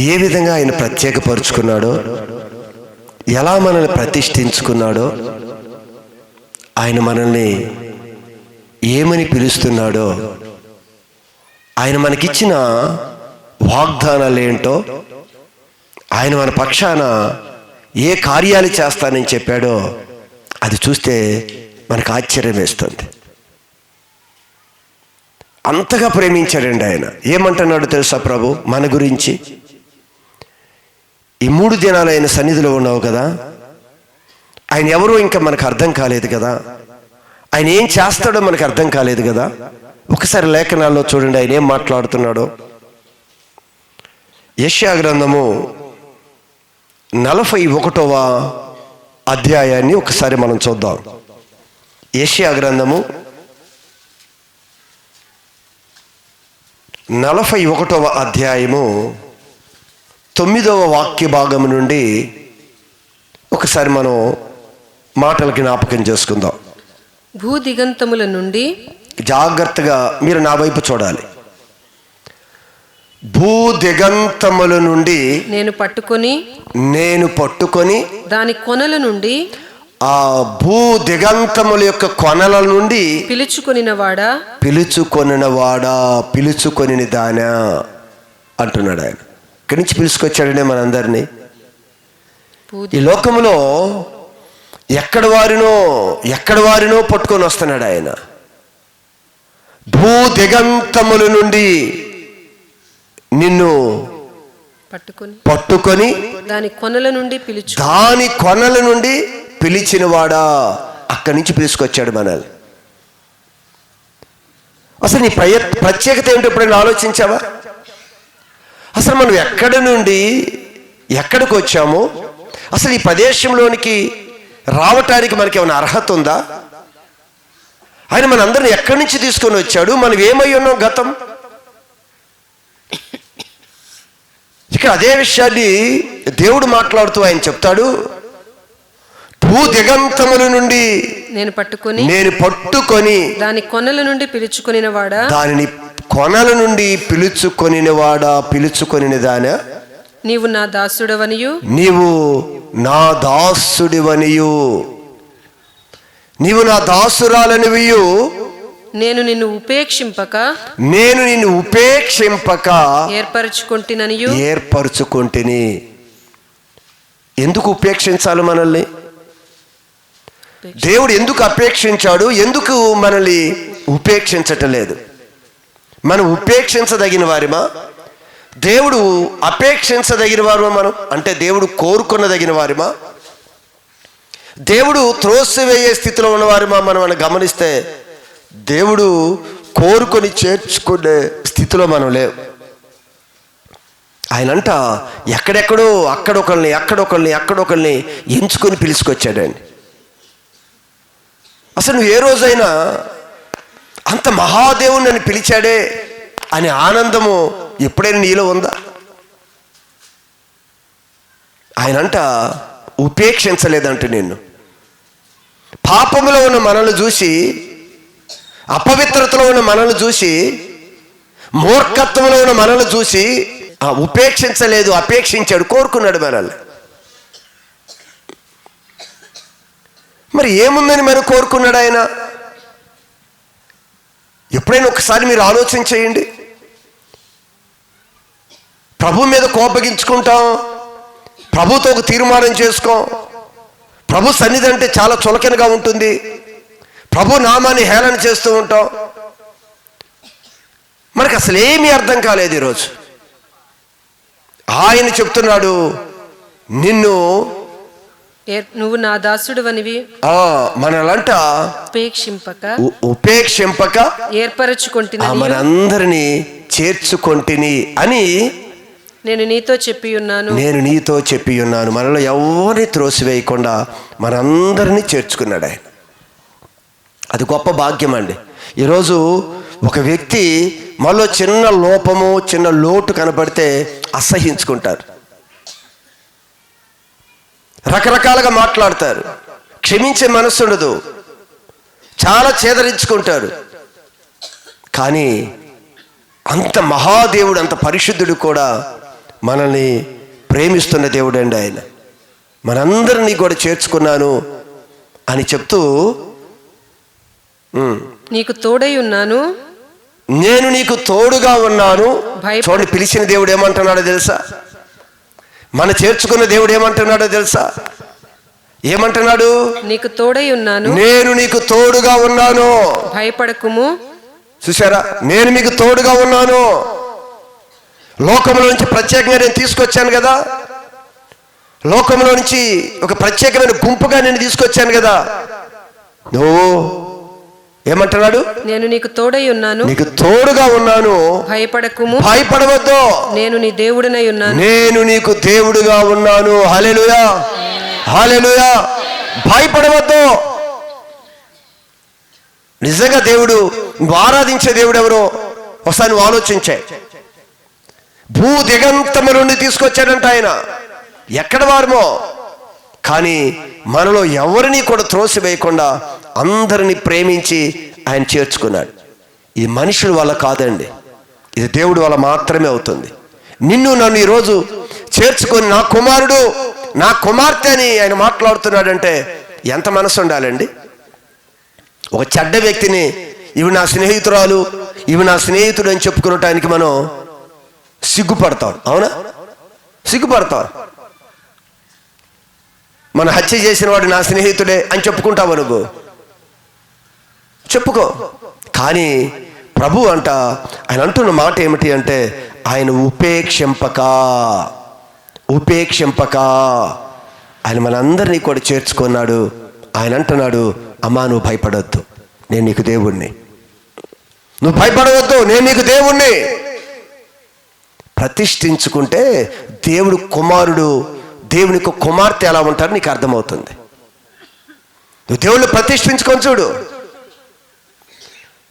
ఏ విధంగా ఆయన ప్రత్యేకపరుచుకున్నాడో, ఎలా మనల్ని ప్రతిష్ఠించుకున్నాడో, ఆయన మనల్ని ఏమని పిలుస్తున్నాడో, ఆయన మనకిచ్చిన వాగ్దానాలు ఏంటో, ఆయన మన పక్షాన ఏ కార్యాలు చేస్తానని చెప్పాడో అది చూస్తే మనకు ఆశ్చర్యం వేస్తుంది. అంతగా ప్రేమించాడండి ఆయన. ఏమంటున్నాడు తెలుసా ప్రభు మన గురించి? ఈ 3 దినాలు ఆయన సన్నిధిలో ఉన్నావు కదా, ఆయన ఎవరో ఇంకా మనకు అర్థం కాలేదు కదా, ఆయన ఏం చేస్తాడో మనకు అర్థం కాలేదు కదా. ఒకసారి లేఖనాల్లో చూడండి ఆయన ఏం మాట్లాడుతున్నాడో. యెషయా గ్రంథము 41వ అధ్యాయాన్ని ఒకసారి మనం చూద్దాం. యెషయా గ్రంథము 41వ అధ్యాయము 9వ వాక్య భాగం నుండి ఒకసారి మనం మాటలు జ్ఞాపకం చేసుకుందాం. భూదిగంతముల నుండి, జాగ్రత్తగా మీరు నా వైపు చూడాలి. భూదిగంతముల నుండి నేను పట్టుకొని దాని కొనల నుండి, ఆ భూదిగంతముల యొక్క కొనల నుండి పిలుచుకొనినవాడా పిలుచుకొని దానా అంటున్నాడు ఆయన. ఇక్కడి నుంచి పిలుచుకొచ్చాడనే మనందరినీ. ఈ లోకములో ఎక్కడి వారినో పట్టుకొని వస్తున్నాడు ఆయన. భూదిగంతముల నుండి నిన్ను పట్టుకొని దాని కొనల నుండి పిలిచినవాడా, అక్కడి నుంచి పిలుచుకొచ్చాడు మనల్ని. అసలు నీ ప్రత్యేకత ఏంటో ఎప్పుడైనా ఆలోచించావా? అసలు మనం ఎక్కడి నుండి ఎక్కడికి వచ్చామో, అసలు ఈ ప్రదేశంలోనికి రావటానికి మనకి ఏమైనా అర్హత ఉందా? ఆయన మనందరిని ఎక్కడి నుంచి తీసుకొని వచ్చాడు? మనం ఏమై ఉన్నాం గతం? ఇక్కడ అదే విషయాన్ని దేవుడు మాట్లాడుతూ ఆయన చెప్తాడు. భూదిగంతముల నుండి నేను పట్టుకొని దాని కొనల నుండి పిలుచుకొనినవాడా, దానిని కొనల నుండి పిలుచుకొనినవాడా పిలుచుకొనినదానా, నీవు నా దాసుడవనియు నీవు నా దాసురాలనివియు, నేను నిన్ను ఉపేక్షింపక ఏర్పరచుకొంటిని. ఎందుకు ఉపేక్షించాలి మనల్ని? దేవుడు ఎందుకు అపేక్షించాడు? ఎందుకు మనల్ని ఉపేక్షించటం లేదు? మనం ఉపేక్షించదగిన వారిమా? దేవుడు అపేక్షించదగిన వారిమా? మనం అంటే దేవుడు కోరుకున్నదగిన వారిమా? దేవుడు త్రోసివేయే స్థితిలో ఉన్నవారిమా? మనం గమనిస్తే దేవుడు కోరుకొని చేర్చుకునే స్థితిలో మనం లేవు. ఆయనంట ఎక్కడెక్కడో అక్కడొకరిని ఎంచుకొని పిలుచుకొచ్చాడండి. అసలు నువ్వు ఏ రోజైనా అంత మహాదేవుని నన్ను పిలిచాడే అనే ఆనందము ఎప్పుడైనా నీలో ఉందా? ఆయనంట ఉపేక్షించలేదంట నిన్ను. పాపములో ఉన్న మనల్ని చూసి, అపవిత్రతలో ఉన్న మనల్ని చూసి, మూర్ఖత్వంలో ఉన్న మనల్ని చూసి ఉపేక్షించలేదు, అపేక్షించాడు, కోరుకున్నాడు మనల్ని. మరి ఏముందని మరి కోరుకున్నాడు ఆయన? ఎప్పుడైనా ఒకసారి మీరు ఆలోచన చేయండి. ప్రభు మీద కోపగించుకుంటాం, ప్రభుతో ఒక తీర్మానం చేసుకోం, ప్రభు సన్నిధి అంటే చాలా చులకనగా ఉంటుంది, ప్రభు నామాన్ని హేళన చేస్తూ ఉంటాం. మనకు అసలు ఏమీ అర్థం కాలేదు. ఈరోజు ఆయన చెప్తున్నాడు, నువ్వు నా దాసుడువనివి, మనలంట ఉపేక్షింపక ఏర్పరచుకొంటిని, మనందరినీ చేర్చుకొంటిని అని నేను నీతో చెప్పి ఉన్నాను. మనలో ఎవరిని త్రోసివేయకుండా మనందరినీ చేర్చుకున్నాడు ఆయన. అది గొప్ప భాగ్యం అండి. ఈరోజు ఒక వ్యక్తి మనలో చిన్న లోపము, చిన్న లోటు కనబడితే అసహించుకుంటారు, రకరకాలుగా మాట్లాడతారు, క్షమించే మనసు ఉండదు, చాలా చేదరించుకుంటారు. కానీ అంత మహాదేవుడు, అంత పరిశుద్ధుడు కూడా మనల్ని ప్రేమిస్తున్న దేవుడు అండి ఆయన. మనందరినీ కూడా చేర్చుకున్నాను అని చెప్తూ, నీకు తోడై ఉన్నాను, నేను నీకు తోడుగా ఉన్నాను. భయపడ- చూడండి, పిలిచిన దేవుడు ఏమంటున్నాడో తెలుసా? మన చేర్చుకున్న దేవుడు ఏమంటున్నాడో తెలుసా? ఏమంటున్నాడు? నీకు తోడై ఉన్నాను, నేను నీకు తోడుగా ఉన్నాను. భయపడకుము. చూసారా, నేను మీకు తోడుగా ఉన్నాను. లోకంలో నుంచి ప్రత్యేకంగా నేను తీసుకొచ్చాను కదా, లోకంలో నుంచి ఒక ప్రత్యేకమైన గుంపుగా నేను తీసుకొచ్చాను కదా. నువ్వు ఏమంటున్నాడు? నేను నీకు తోడై ఉన్నాను, నీకు తోడుగా ఉన్నాను, భయపడకుము. భయపడవద్దు, నేను నీ దేవుడినై ఉన్నాను. నేను నీకు దేవుడుగా ఉన్నాను. హల్లెలూయా, హల్లెలూయా. భయపడవద్దు. నిజంగా దేవుడు, నువ్వు ఆరాధించే దేవుడు ఎవరో ఒకసారి నువ్వు ఆలోచించే. భూ దిగంతము నుండి తీసుకొచ్చాడంట ఆయన. ఎక్కడ వారమో, కానీ మనలో ఎవరిని కూడా త్రోసివేయకుండా అందరినీ ప్రేమించి ఆయన చేర్చుకున్నాడు. ఇది మనుషుల వల్ల కాదండి, ఇది దేవుడి వల్ల మాత్రమే అవుతుంది. నిన్ను నన్ను ఈరోజు చేర్చుకొని నా కుమారుడు, నా కుమార్తె అని ఆయన మాట్లాడుతున్నాడంటే ఎంత మనసు ఉండాలండి. ఒక చెడ్డ వ్యక్తిని ఇవి నా స్నేహితురాలు, ఇవి నా స్నేహితుడు అని చెప్పుకోవటానికి మనం సిగ్గుపడతాం. అవునా? సిగ్గుపడతాం. మన హత్య చేసిన వాడు నా స్నేహితుడే అని చెప్పుకుంటావు నువ్వు, చెప్పుకో. కానీ ప్రభు అంట, ఆయన అంటున్న మాట ఏమిటి అంటే, ఆయన ఉపేక్షింపక ఆయన మనందరినీ కూడా చేర్చుకున్నాడు. ఆయన అంటున్నాడు, అమ్మా నువ్వు భయపడవద్దు, నేను నీకు దేవుణ్ణి. నువ్వు భయపడవద్దు, నేను నీకు దేవుణ్ణి. ప్రతిష్ఠించుకుంటే దేవుడు కుమారుడు, దేవునికి కుమార్తె ఎలా ఉంటారో నీకు అర్థమవుతుంది. నువ్వు దేవుడిని ప్రతిష్ఠించుకొని చూడు.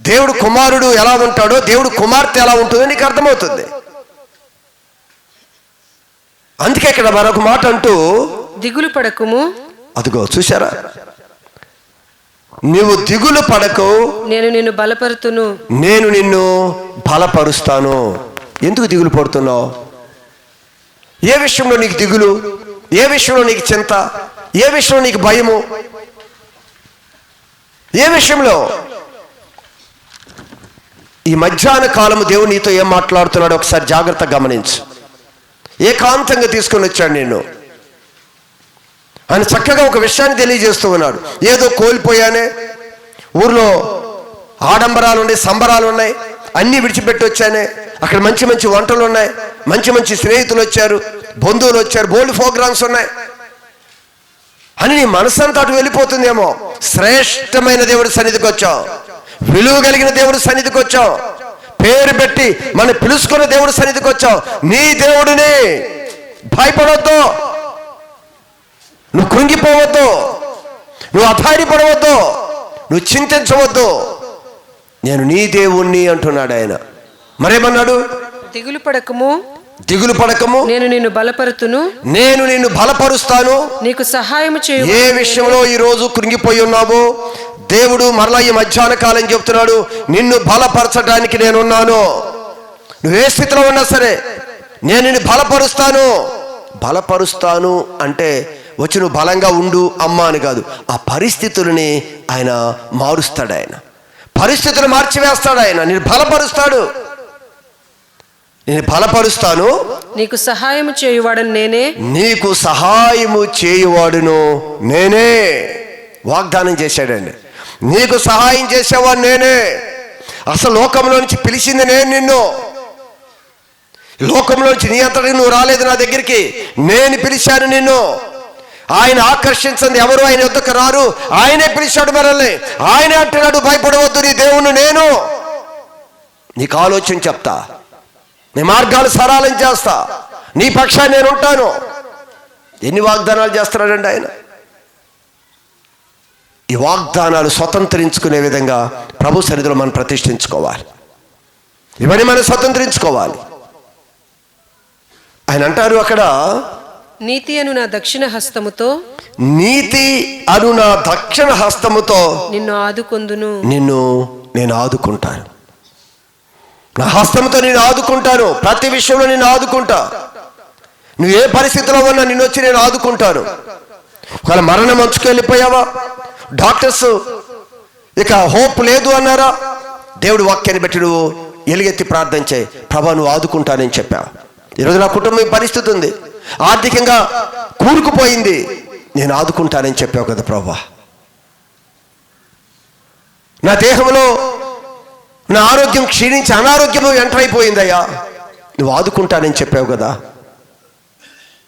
దేవుడు కుమారుడు ఎలా ఉంటాడో, దేవుడు కుమార్తె ఎలా ఉంటుందో నీకు అర్థమవుతుంది. అందుకే ఇక్కడ మరొక మాట అంటూ, దిగులు పడకుము. అదిగో చూసారా, నువ్వు దిగులు పడకు, నేను నిన్ను బలపరుతును, నేను నిన్ను బలపరుస్తాను. ఎందుకు దిగులు పడుతున్నావు? ఏ విషయంలో నీకు దిగులు? ఏ విషయంలో నీకు చింత? ఏ విషయంలో నీకు భయము? ఏ విషయంలో? ఈ మధ్యాహ్న కాలము దేవుడు నీతో ఏం మాట్లాడుతున్నాడో ఒకసారి జాగ్రత్తగా గమనించు. ఏకాంతంగా తీసుకొని వచ్చాడు నిన్ను. ఆయన చక్కగా ఒక విషయాన్ని తెలియజేస్తూ ఉన్నాడు. ఏదో కోల్పోయానే, ఊర్లో ఆడంబరాలు ఉన్నాయి, సంబరాలు ఉన్నాయి, అన్నీ విడిచిపెట్టి వచ్చానే, అక్కడ మంచి మంచి వంటలు ఉన్నాయి, మంచి మంచి స్నేహితులు వచ్చారు, బంధువులు వచ్చారు, బోల్డ్ ప్రోగ్రామ్స్ ఉన్నాయి అని నీ మనసంతా అటు వెళ్ళిపోతుందేమో. శ్రేష్టమైన దేవుడి సన్నిధికి వచ్చాం, విలువ కలిగిన దేవుడి సన్నిధికి వచ్చాం, పేరు పెట్టి మనం పిలుచుకున్న దేవుడి సన్నిధికి వచ్చాం. నీ దేవుడిని భయపడవద్దు, నువ్వు కృంగిపోవద్దు, నువ్వు అధైర్యపడవద్దు, నువ్వు చింతించవద్దు. నేను నీ దేవుణ్ణి అంటున్నాడు ఆయన. మరేమన్నాడు? దిగులు పడకము, దిగులు పడకము, నేను నిన్ను బలపరుతును, నేను నిన్ను బలపరుస్తాను. నీకు సహాయం చేయు. ఏ విషయంలో ఈ రోజు కృంగిపోయి ఉన్నావో దేవుడు మరలా ఈ మధ్యాహ్న కాలం చెప్తున్నాడు, నిన్ను బలపరచడానికి నేనున్నాను. నువ్వు ఏ స్థితిలో ఉన్నా సరే నేను నిన్ను బలపరుస్తాను. బలపరుస్తాను అంటే వచ్చి నువ్వు బలంగా ఉండు అమ్మా అని కాదు, ఆ పరిస్థితులని ఆయన మారుస్తాడు. ఆయన పరిస్థితులు మార్చివేస్తాడు. ఆయన నేను బలపరుస్తాడు. నేను బలపరుస్తాను, నీకు సహాయము చేయువాడను నేనే, నీకు సహాయము చేయువాడును నేనే. వాగ్దానం చేశాడండి, నీకు సహాయం చేసేవాడు నేనే. అసలు లోకంలో నుంచి పిలిచింది నేను నిన్ను. లోకంలో నుంచి నీ అంతటికి నువ్వు రాలేదు నా దగ్గరికి, నేను పిలిచాను నిన్ను. ఆయన ఆకర్షించింది ఎవరు ఆయన వద్దకు రారు, ఆయనే పిలిచాడు మనల్ని. ఆయనే అంటున్నాడు, భయపడవద్దు, నీ దేవుణ్ణి నేను. నీకు ఆలోచన చెప్తా, నీ మార్గాలు సరళం చేస్తా, నీ పక్షాన్ని నేను ఉంటాను. ఎన్ని వాగ్దానాలు చేస్తున్నాడండి ఆయన. ఈ వాగ్దానాలు స్వతంత్రించుకునే విధంగా ప్రభు సన్నిధిలో మనం ప్రతిష్ఠించుకోవాలి. ఇవన్నీ మనం స్వతంత్రించుకోవాలి. ఆయన అంటారు అక్కడ, నీతి అను నా దక్షిణ హస్తముతో, నీతి అను నా దక్షిణ హస్తముతో నిన్ను ఆదుకొందును, నిన్ను నేను ఆదుకుంటాను. నా హస్తంతో నేను ఆదుకుంటాను, ప్రతి విషయంలో నేను ఆదుకుంటా. నువ్వు ఏ పరిస్థితిలో ఉన్నా నిన్ను వచ్చి నేను ఆదుకుంటాను. ఒకవేళ మరణం అంచుకెళ్ళిపోయావా, డాక్టర్స్ ఇక హోప్ లేదు అన్నారా, దేవుడు వాక్యాన్ని బట్టి నువ్వు ఎలుగెత్తి ప్రార్థన చేయి, ప్రభా నువ్వు ఆదుకుంటానని చెప్పావు. ఈరోజు నా కుటుంబం పరిస్థితి ఉంది, ఆర్థికంగా కూరుకుపోయింది, నేను ఆదుకుంటానని చెప్పావు కదా ప్రభా. నా దేహంలో నా ఆరోగ్యం క్షీణించి అనారోగ్యం ఎంటర్ అయిపోయిందయ్యా, నువ్వు ఆదుకుంటానని చెప్పావు కదా.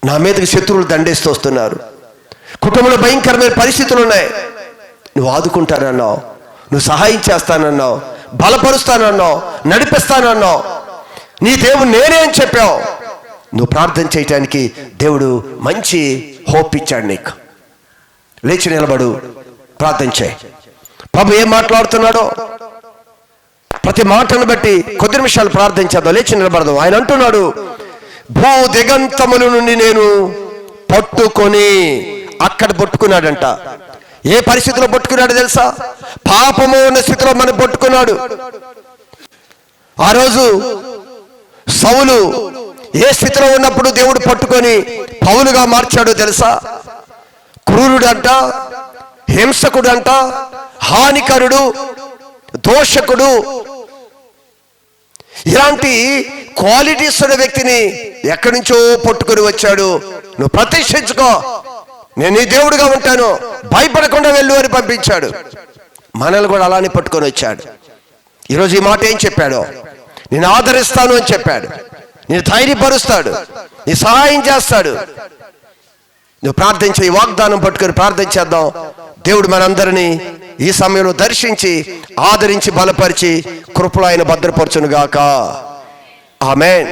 నా మీదకి శత్రువులు దండేస్తూ వస్తున్నారు, కుటుంబంలో భయంకరమైన పరిస్థితులు ఉన్నాయి, నువ్వు ఆదుకుంటానన్నావు, నువ్వు సహాయం చేస్తానన్నావు, బలపరుస్తానన్నావు, నడిపిస్తానన్నావు. నీ దేవుడు నేనే అని చెప్పావు. నువ్వు ప్రార్థన చేయటానికి దేవుడు మంచి హోప్ ఇచ్చాడు నీకు. లేచి నిలబడు, ప్రార్థన చేయి. ప్రభు ఏం మాట్లాడుతున్నాడో ప్రతి మాటను బట్టి కొద్ది నిమిషాలు ప్రార్థన చేద్దాం. లేచి నిలబడదాం. ఆయన అంటున్నాడు, భూ దిగంతముల నుండి నేను పట్టుకొని, అక్కడ పట్టుకున్నాడంట. ఏ పరిస్థితిలో పట్టుకున్నాడు తెలుసా? పాపము ఉన్న స్థితిలో మనం పట్టుకున్నాడు. ఆ రోజు సౌలు ఏ స్థితిలో ఉన్నప్పుడు దేవుడు పట్టుకొని పౌలుగా మార్చాడో తెలుసా? క్రూరుడంట, హింసకుడంట, హానికరుడు, దోషకుడు, ఇలాంటి క్వాలిటీస్ ఉన్న వ్యక్తిని ఎక్కడి నుంచో పట్టుకొని వచ్చాడు. నువ్వు ప్రతిష్ఠించుకో, నేను నీ దేవుడిగా ఉంటాను, భయపడకుండా వెళ్ళు అని పంపించాడు. మనల్ని కూడా అలానే పట్టుకొని వచ్చాడు. ఈరోజు ఈ మాట ఏం చెప్పాడో, నేను ఆదరిస్తాను అని చెప్పాడు, నేను ధైర్యపరుస్తాడు, నీ సహాయం చేస్తాడు. నువ్వు ప్రార్థన చేయి, వాగ్దానం పట్టుకొని ప్రార్థన చేద్దాం. దేవుడు మనందరినీ ఈ సమయంలో దర్శించి ఆదరించి బలపరిచి కృపలో ఆయన భద్రపరచును గాక. ఆమేన్.